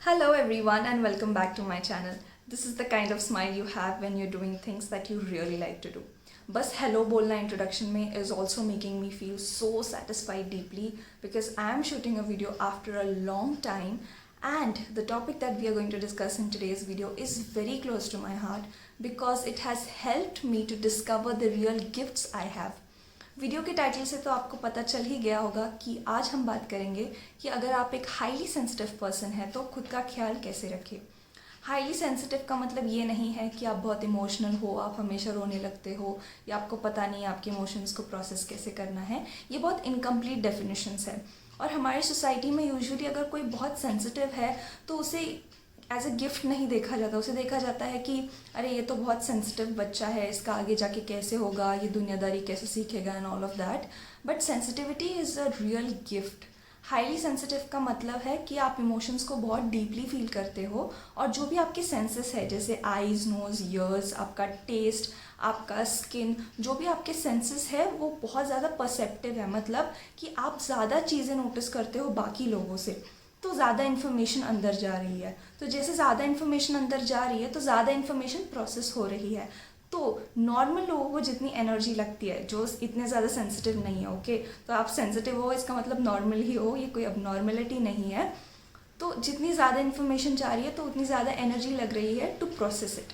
Hello everyone and welcome back to my channel. This is the kind of smile you have when you're doing things that you really like to do. बस hello बोलना introduction में is also making me feel so satisfied deeply because I am shooting a video after a long time and the topic that we are going to discuss in today's video is very close to my heart because it has helped me to discover the real gifts I have. Video के title से तो आपको पता चल ही गया होगा कि आज हम बात करेंगे कि अगर आप एक हाईली सेंसिटिव पर्सन है तो खुद का ख्याल कैसे रखें। हाईली सेंसिटिव का मतलब ये नहीं है कि आप बहुत इमोशनल हो, आप हमेशा रोने लगते हो या आपको पता नहीं है आपके इमोशंस को प्रोसेस कैसे करना है। ये बहुत इनकम्प्लीट डेफिनेशंस है और हमारी सोसाइटी में यूजुअली अगर कोई बहुत सेंसिटिव है तो उसे एज अ गिफ्ट नहीं देखा जाता, उसे देखा जाता है कि अरे ये तो बहुत सेंसिटिव बच्चा है, इसका आगे जाके कैसे होगा, ये दुनियादारी कैसे सीखेगा and all of that. But sensitivity is a real gift. Highly sensitive का मतलब है कि आप इमोशंस को बहुत डीपली फील करते हो और जो भी आपके सेंसेस है जैसे आईज, नोज़, ईयर्स, आपका टेस्ट, आपका स्किन, जो भी आपके सेंसेस है वो बहुत ज़्यादा परसेप्टिव है। मतलब कि आप ज़्यादा चीज़ें नोटिस करते हो बाकी लोगों से, तो ज़्यादा इन्फॉर्मेशन अंदर जा रही है। तो जैसे ज़्यादा इन्फॉर्मेशन अंदर जा रही है तो ज़्यादा इन्फॉर्मेशन प्रोसेस हो रही है। तो नॉर्मल लोगों को जितनी एनर्जी लगती है जो इतने ज़्यादा सेंसिटिव नहीं है, ओके, तो आप सेंसिटिव हो इसका मतलब नॉर्मल ही हो, ये कोई अबनॉर्मलिटी नहीं है। तो जितनी ज़्यादा इन्फॉर्मेशन जा रही है तो उतनी ज़्यादा एनर्जी लग रही है टू प्रोसेस इट।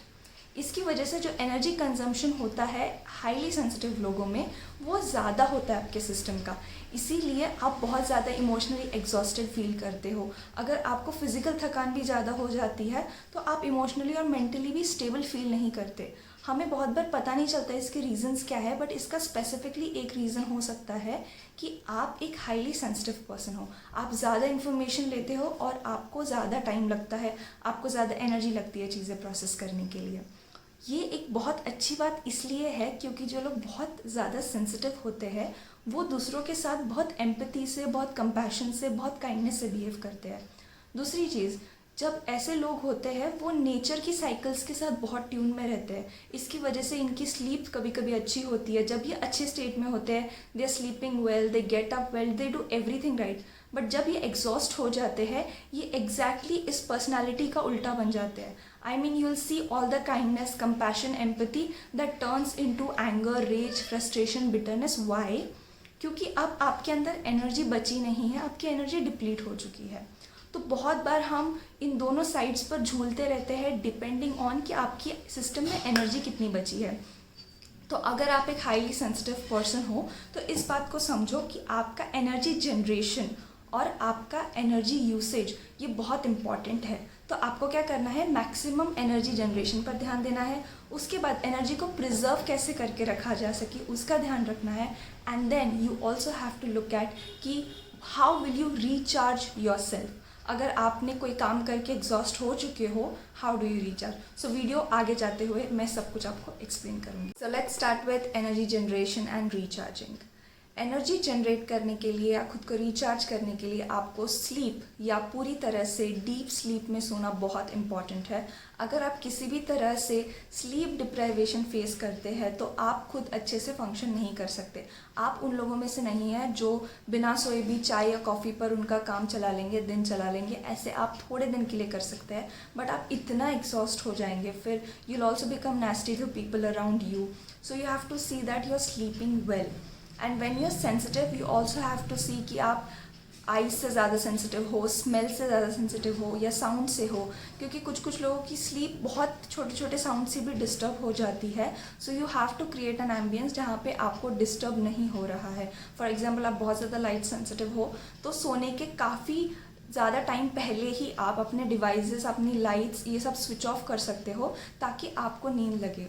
इसकी वजह से जो एनर्जी कंजम्पशन होता है हाईली सेंसिटिव लोगों में वो ज़्यादा होता है आपके सिस्टम का। इसीलिए आप बहुत ज़्यादा इमोशनली एग्जॉस्टेड फील करते हो। अगर आपको फिज़िकल थकान भी ज़्यादा हो जाती है तो आप इमोशनली और मेंटली भी स्टेबल फील नहीं करते। हमें बहुत बार पता नहीं चलता इसके रीजंस क्या है, बट इसका स्पेसिफिकली एक रीज़न हो सकता है कि आप एक हाईली सेंसिटिव पर्सन हो। आप ज़्यादा इन्फॉर्मेशन लेते हो और आपको ज़्यादा टाइम लगता है, आपको ज़्यादा एनर्जी लगती है चीज़ें प्रोसेस करने के लिए। ये एक बहुत अच्छी बात इसलिए है क्योंकि जो लोग बहुत ज़्यादा सेंसिटिव होते हैं वो दूसरों के साथ बहुत एम्पैथी से, बहुत कंपैशन से, बहुत काइंडनेस से बिहेव करते हैं। दूसरी चीज़, जब ऐसे लोग होते हैं वो नेचर की साइकिल्स के साथ बहुत ट्यून में रहते हैं। इसकी वजह से इनकी स्लीप कभी कभी अच्छी होती है। जब ये अच्छे स्टेट में होते हैं, they are sleeping well, they get up well, they do everything right. But जब ये एग्जॉस्ट हो जाते हैं ये एग्जैक्टली इस पर्सनालिटी का उल्टा बन जाते हैं। I mean you will see all the kindness, compassion, empathy that turns into anger, rage, frustration, bitterness. Why? क्योंकि अब आपके अंदर एनर्जी बची नहीं है, आपकी एनर्जी डिप्लीट हो चुकी है। तो बहुत बार हम इन दोनों साइड्स पर झूलते रहते हैं डिपेंडिंग ऑन कि आपकी सिस्टम में एनर्जी कितनी बची है। तो अगर आप एक हाईली सेंसिटिव पर्सन हो तो इस बात को समझो कि आपका एनर्जी जनरेशन और आपका एनर्जी यूसेज ये बहुत इंपॉर्टेंट है। तो आपको क्या करना है, मैक्सिमम एनर्जी जनरेशन पर ध्यान देना है। उसके बाद एनर्जी को प्रिजर्व कैसे करके रखा जा सके उसका ध्यान रखना है। And then you also have to look at कि how will you recharge yourself. अगर आपने कोई काम करके एग्जॉस्ट हो चुके हो, how do you recharge. So video आगे जाते हुए मैं सब कुछ आपको एक्सप्लेन करूँगी। So let's start with energy generation and recharging. Energy generate करने के लिए या खुद को रिचार्ज करने के लिए आपको स्लीप या पूरी तरह से डीप स्लीप में सोना बहुत इंपॉर्टेंट है। अगर आप किसी भी तरह से स्लीप डिप्राइवेशन फेस करते हैं तो आप खुद अच्छे से फंक्शन नहीं कर सकते। आप उन लोगों में से नहीं हैं जो बिना सोए भी चाय या कॉफ़ी पर उनका काम चला लेंगे, दिन चला लेंगे। ऐसे आप थोड़े दिन के लिए कर सकते हैं बट आप इतना एग्जॉस्ट हो जाएंगे फिर you will also become nasty to people around you. So you have to see that you are sleeping well. And when you are sensitive you also have to see कि आप eyes से ज़्यादा sensitive हो, smell से ज़्यादा sensitive हो या sound से हो, क्योंकि कुछ कुछ लोगों की स्लीप बहुत छोटे छोटे साउंड से भी डिस्टर्ब हो जाती है। So you have to create an ambience जहाँ पे आपको डिस्टर्ब नहीं हो रहा है। फॉर एग्जाम्पल आप बहुत ज़्यादा लाइट सेंसिटिव हो तो सोने के काफ़ी ज़्यादा टाइम पहले ही आप अपने डिवाइसेस, अपनी लाइट्स ये सब स्विच ऑफ कर सकते हो ताकि आपको नींद लगे।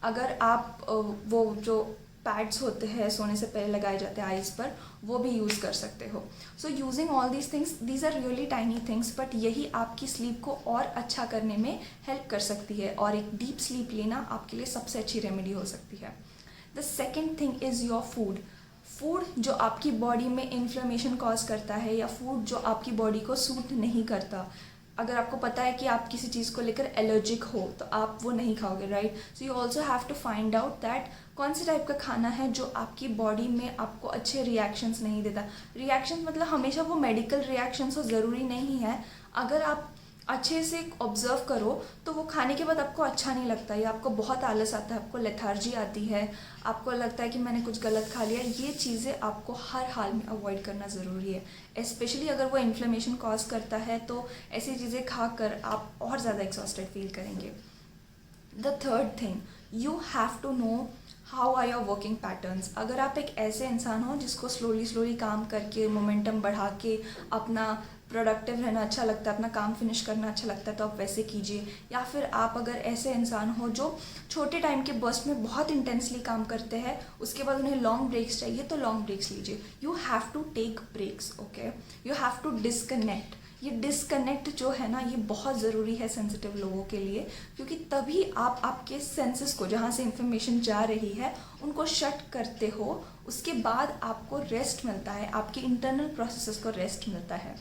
अगर आप वो जो पैड्स होते हैं सोने से पहले लगाए जाते हैं आइज़ पर, वो भी यूज़ कर सकते हो। So using all these things, these are really tiny things, but यही आपकी स्लीप को और अच्छा करने में हेल्प कर सकती है और एक डीप स्लीप लेना आपके लिए सबसे अच्छी रेमेडी हो सकती है। The second thing is your food. Food जो आपकी बॉडी में इन्फ्लेमेशन कॉज करता है या फूड जो आपकी बॉडी को सूट नहीं करता। अगर आपको पता है कि आप किसी चीज़ को लेकर एलर्जिक हो तो आप वो नहीं खाओगे, right. So you also have to find out that कौन से टाइप का खाना है जो आपकी बॉडी में आपको अच्छे रिएक्शंस नहीं देता। रिएक्शंस मतलब हमेशा वो मेडिकल रिएक्शंस हो ज़रूरी नहीं है। अगर अच्छे से ऑब्जर्व करो तो वो खाने के बाद आपको अच्छा नहीं लगता, या आपको बहुत आलस आता है, आपको लेथार्जी आती है, आपको लगता है कि मैंने कुछ गलत खा लिया। ये चीज़ें आपको हर हाल में अवॉइड करना ज़रूरी है। स्पेशली अगर वो इन्फ्लेमेशन कॉज करता है तो ऐसी चीज़ें खाकर आप और ज़्यादा एग्जॉस्टेड फील करेंगे। The third thing, you have to know how are your working patterns. अगर आप एक ऐसे इंसान हो जिसको स्लोली काम करके मोमेंटम बढ़ा के अपना प्रोडक्टिव रहना अच्छा लगता है, अपना काम फिनिश करना अच्छा लगता है, तो आप वैसे कीजिए। या फिर आप अगर ऐसे इंसान हो जो छोटे टाइम के बर्स्ट में बहुत इंटेंसली काम करते हैं, उसके बाद उन्हें लॉन्ग ब्रेक्स चाहिए, तो लॉन्ग ब्रेक्स लीजिए। You have to take breaks, okay. You have to disconnect. ये डिस्कनेक्ट जो है ना, ये बहुत ज़रूरी है सेंसिटिव लोगों के लिए, क्योंकि तभी आप आपके सेंसेस को, जहाँ से इंफॉर्मेशन जा रही है, उनको शट करते हो। उसके बाद आपको रेस्ट मिलता है, आपके इंटरनल प्रोसेसेस को रेस्ट मिलता है।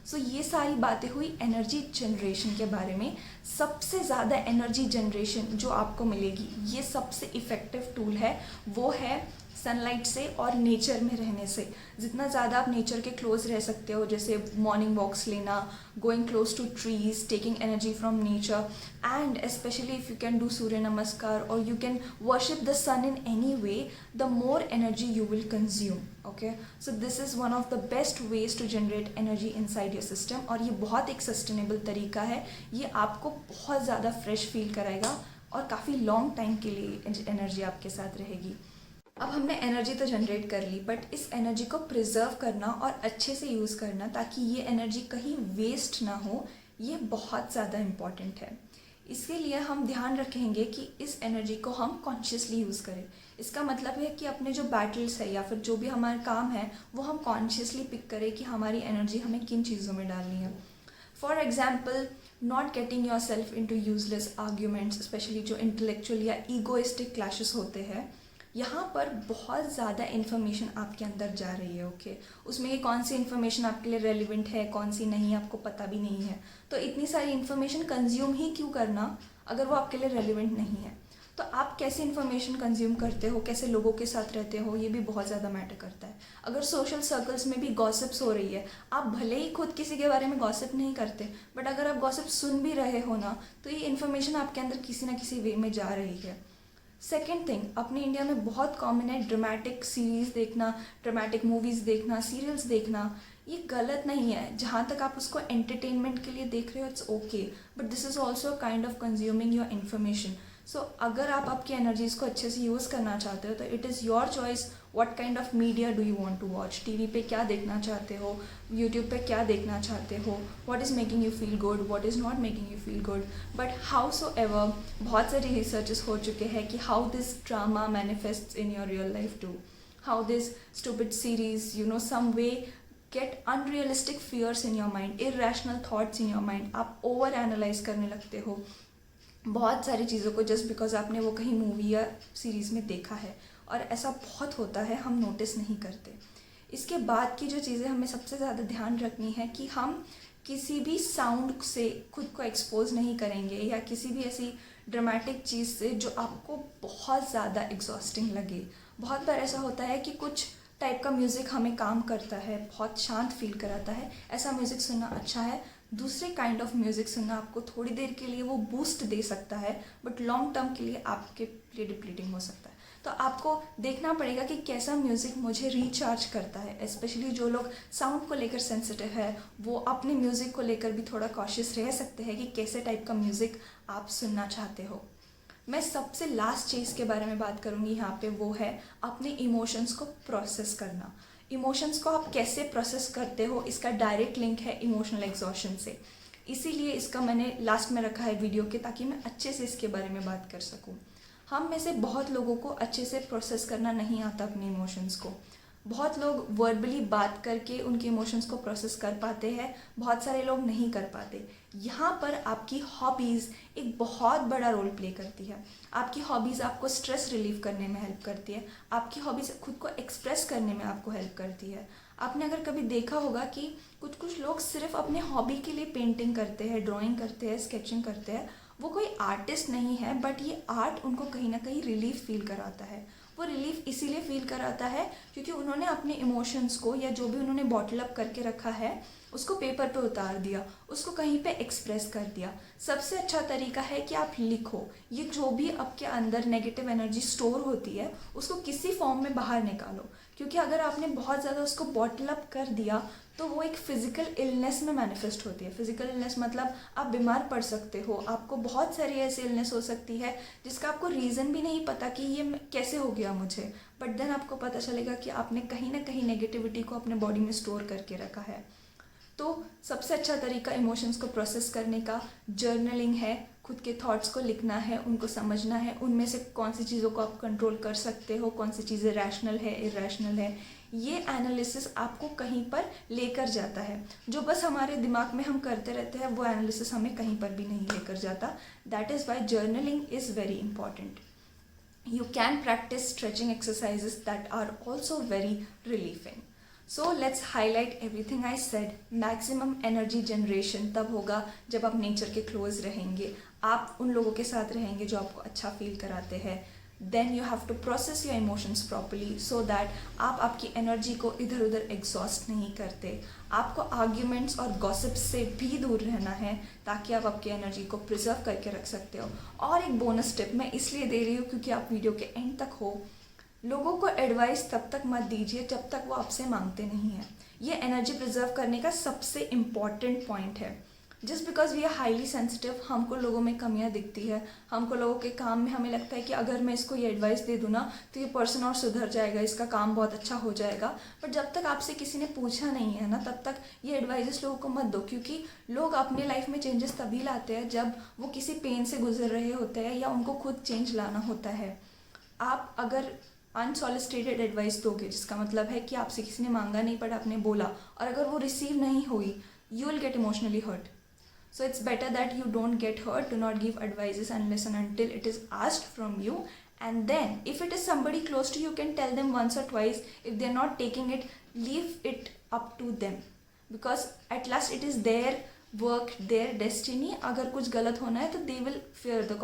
सो ये सारी बातें हुई एनर्जी जनरेशन के बारे में। सबसे ज़्यादा एनर्जी जनरेशन जो आपको मिलेगी, ये सबसे इफ़ेक्टिव टूल है, वो है सनलाइट से और नेचर में रहने से। जितना ज़्यादा आप नेचर के क्लोज रह सकते हो, जैसे मॉर्निंग वॉक्स लेना, going close to trees, taking energy from nature, and specially if you can do Surya Namaskar और you can worship the sun in any way, the more energy you will consume. Okay, so this is one of the best ways to generate energy inside your system, और ये बहुत एक sustainable तरीका है। ये आपको बहुत ज़्यादा फ्रेश फील कराएगा और काफ़ी लॉन्ग टाइम के लिए एनर्जी आपके साथ रहेगी। अब हमने एनर्जी तो जनरेट कर ली, बट इस एनर्जी को प्रिजर्व करना और अच्छे से यूज़ करना ताकि ये एनर्जी कहीं वेस्ट ना हो, ये बहुत ज़्यादा इम्पॉर्टेंट है। इसके लिए हम ध्यान रखेंगे कि इस एनर्जी को हम कॉन्शियसली यूज़ करें। इसका मतलब है कि अपने जो बैटल्स है या फिर जो भी हमारा काम है, वो हम कॉन्शियसली पिक करें कि हमारी एनर्जी हमें किन चीज़ों में डालनी है। For example, not getting your self into useless arguments, specially जो इंटेलेक्चुअल या ईगोइस्टिक क्लैशेस होते हैं। यहाँ पर बहुत ज़्यादा इन्फॉर्मेशन आपके अंदर जा रही है, ओके। उसमें ये कौन सी इन्फॉर्मेशन आपके लिए रेलिवेंट है, कौन सी नहीं, आपको पता भी नहीं है। तो इतनी सारी इन्फॉर्मेशन कंज्यूम ही क्यों करना अगर वो आपके लिए रेलिवेंट नहीं है। तो आप कैसे इन्फॉर्मेशन कंज्यूम करते हो, कैसे लोगों के साथ रहते हो, ये भी बहुत ज़्यादा मैटर करता है। अगर सोशल सर्कल्स में भी गॉसिप्स हो रही है, आप भले ही खुद किसी के बारे में गॉसिप नहीं करते, बट अगर आप गॉसिप सुन भी रहे हो ना, तो ये इन्फॉर्मेशन आपके अंदर किसी ना किसी वे में जा रही है। सेकेंड थिंग, अपने इंडिया में बहुत कॉमन है ड्रामेटिक सीरीज़ देखना, ड्रामेटिक मूवीज़ देखना, सीरियल्स देखना। ये गलत नहीं है, जहाँ तक आप उसको एंटरटेनमेंट के लिए देख रहे हो, it's okay, but this is also kind of consuming your information. सो अगर आप आपकी एनर्जीज़ को अच्छे से यूज़ करना चाहते हो, तो it is your choice what kind of media do you want to watch. TV पे क्या देखना चाहते हो, यूट्यूब पे क्या देखना चाहते हो, what is making you feel good, what is not making you feel good. But how so ever, बहुत सारे रिसर्चेस हो चुके हैं कि how this drama manifests in your real life too, how this stupid series some way get unrealistic fears in your mind, irrational thoughts in your mind. आप over analyse करने लगते हो बहुत सारी चीज़ों को जस्ट बिकॉज आपने वो कहीं मूवी या सीरीज़ में देखा है, और ऐसा बहुत होता है, हम नोटिस नहीं करते। इसके बाद की जो चीज़ें हमें सबसे ज़्यादा ध्यान रखनी है कि हम किसी भी साउंड से खुद को एक्सपोज नहीं करेंगे, या किसी भी ऐसी ड्रामेटिक चीज़ से जो आपको बहुत ज़्यादा एग्जॉस्टिंग लगे। बहुत बार ऐसा होता है कि कुछ टाइप का म्यूज़िक हमें काम करता है, बहुत शांत फील कराता है, ऐसा म्यूज़िक सुनना अच्छा है। दूसरे काइंड ऑफ म्यूज़िक सुनना आपको थोड़ी देर के लिए वो बूस्ट दे सकता है, बट लॉन्ग टर्म के लिए आपके लिए डिप्लीटिंग हो सकता है। तो आपको देखना पड़ेगा कि कैसा म्यूज़िक मुझे रिचार्ज करता है। स्पेशली जो लोग साउंड को लेकर सेंसिटिव है, वो अपने म्यूज़िक को लेकर भी थोड़ा कॉशियस रह सकते हैं कि कैसे टाइप का म्यूज़िक आप सुनना चाहते हो। मैं सबसे लास्ट चीज़ के बारे में बात करूँगी यहाँ पे, वो है अपने इमोशंस को प्रोसेस करना। इमोशंस को आप कैसे प्रोसेस करते हो, इसका डायरेक्ट लिंक है इमोशनल एग्जॉशन से। इसीलिए इसका मैंने लास्ट में रखा है वीडियो के, ताकि मैं अच्छे से इसके बारे में बात कर सकूं। हम में से बहुत लोगों को अच्छे से प्रोसेस करना नहीं आता अपने इमोशंस को। बहुत लोग वर्बली बात करके उनके इमोशंस को प्रोसेस कर पाते हैं, बहुत सारे लोग नहीं कर पाते। यहाँ पर आपकी हॉबीज़ एक बहुत बड़ा रोल प्ले करती है। आपकी हॉबीज़ आपको स्ट्रेस रिलीव करने में हेल्प करती है, आपकी हॉबीज़ खुद को एक्सप्रेस करने में आपको हेल्प करती है। आपने अगर कभी देखा होगा कि कुछ लोग सिर्फ अपने हॉबी के लिए पेंटिंग करते हैं, ड्राइंग करते हैं, स्केचिंग करते हैं। वो कोई आर्टिस्ट नहीं है, बट ये आर्ट उनको कहीं ना कहीं रिलीफ फील कराता है। वो रिलीफ इसीलिए फील कराता है क्योंकि उन्होंने अपने इमोशंस को या जो भी उन्होंने बॉटल अप करके रखा है उसको पेपर पे उतार दिया, उसको कहीं पे एक्सप्रेस कर दिया। सबसे अच्छा तरीका है कि आप लिखो, ये जो भी आपके अंदर नेगेटिव एनर्जी स्टोर होती है उसको किसी फॉर्म में बाहर निकालो, क्योंकि अगर आपने बहुत ज़्यादा उसको बॉटल अप कर दिया तो वो एक फिजिकल इलनेस में मैनिफेस्ट होती है। फिजिकल इलनेस मतलब आप बीमार पड़ सकते हो, आपको बहुत सारी ऐसी इलनेस हो सकती है जिसका आपको रीज़न भी नहीं पता कि ये कैसे हो गया मुझे, बट देन आपको पता चलेगा कि आपने कहीं ना कहीं नेगेटिविटी को अपने बॉडी में स्टोर करके रखा है। तो सबसे अच्छा तरीका इमोशंस को प्रोसेस करने का जर्नलिंग है, खुद के थॉट्स को लिखना है, उनको समझना है, उनमें से कौन सी चीज़ों को आप कंट्रोल कर सकते हो, कौन सी चीज़ें रैशनल है, इरेशनल है। ये एनालिसिस आपको कहीं पर लेकर जाता है। जो बस हमारे दिमाग में हम करते रहते हैं वो एनालिसिस हमें कहीं पर भी नहीं लेकर जाता। That is why journaling is very important. You can practice stretching exercises that are also very relieving. So let's highlight everything I said. Maximum energy generation तब होगा जब आप नेचर के क्लोज रहेंगे, आप उन लोगों के साथ रहेंगे जो आपको अच्छा फील कराते हैं। Then you have to process your emotions properly so that आप आपकी एनर्जी को इधर उधर एग्जॉस्ट नहीं करते। आपको आर्ग्यूमेंट्स और गॉसिप्स से भी दूर रहना है ताकि आप आपकी एनर्जी को प्रिजर्व करके रख सकते हो। और एक बोनस टिप मैं इसलिए दे रही हूँ क्योंकि आप वीडियो के एंड तक हो। लोगों को एडवाइस तब तक मत दीजिए जब तक वो आपसे मांगते नहीं हैं। ये एनर्जी प्रिजर्व करने का सबसे इम्पॉर्टेंट पॉइंट है। Just because we are highly sensitive, हमको लोगों में कमियां दिखती है, हमको लोगों के काम में हमें लगता है कि अगर मैं इसको ये एडवाइस दे दूँ ना तो ये पर्सन और सुधर जाएगा, इसका काम बहुत अच्छा हो जाएगा। बट जब तक आपसे किसी ने पूछा नहीं है ना तब तक ये एडवाइजेस लोगों को मत दो, क्योंकि लोग अपने लाइफ में चेंजेस तभी लाते हैं जब वो किसी पेन से गुजर रहे होते हैं या उनको खुद चेंज लाना होता है। आप अगर अनसॉलिसिटेटेड एडवाइस दोगे, जिसका मतलब है कि आपसे किसी ने मांगा नहीं बट आपने बोला, और अगर वो रिसीव नहीं हुई, you will get emotionally hurt. So it's better that you don't get hurt. Do not give advices unless and until it is asked from you. And then if it is somebody close to you, you can tell them once or twice. If they're not taking it, leave it up to them, because at last it is their work, their destiny. अगर कुछ गलत होना है तो they will face the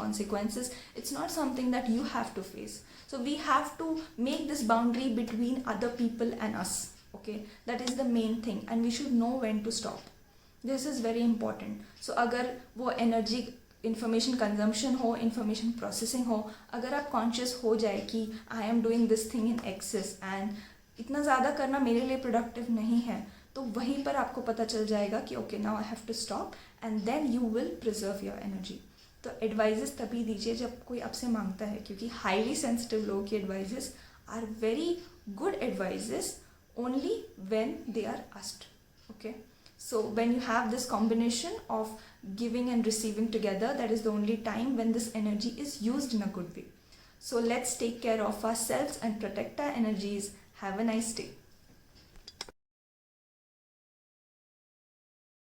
consequences. It's not something that you have to face. So we have to make this boundary between other people and us. Okay, that is the main thing, and we should know when to stop. This is very important. So अगर वो energy information consumption हो, information processing हो, अगर आप conscious हो जाए कि I am doing this thing in excess and इतना ज़्यादा करना मेरे लिए प्रोडक्टिव नहीं है, तो वहीं पर आपको पता चल जाएगा कि okay now I have to stop, and then you will preserve your energy. तो एडवाइजेस तभी दीजिए जब कोई आपसे मांगता है, क्योंकि हाईली सेंसिटिव लोगों की advices are very good advices only when they are asked. Okay. So when you have this combination of giving and receiving together, that is the only time when this energy is used in a good way. So let's take care of ourselves and protect our energies. Have a nice day.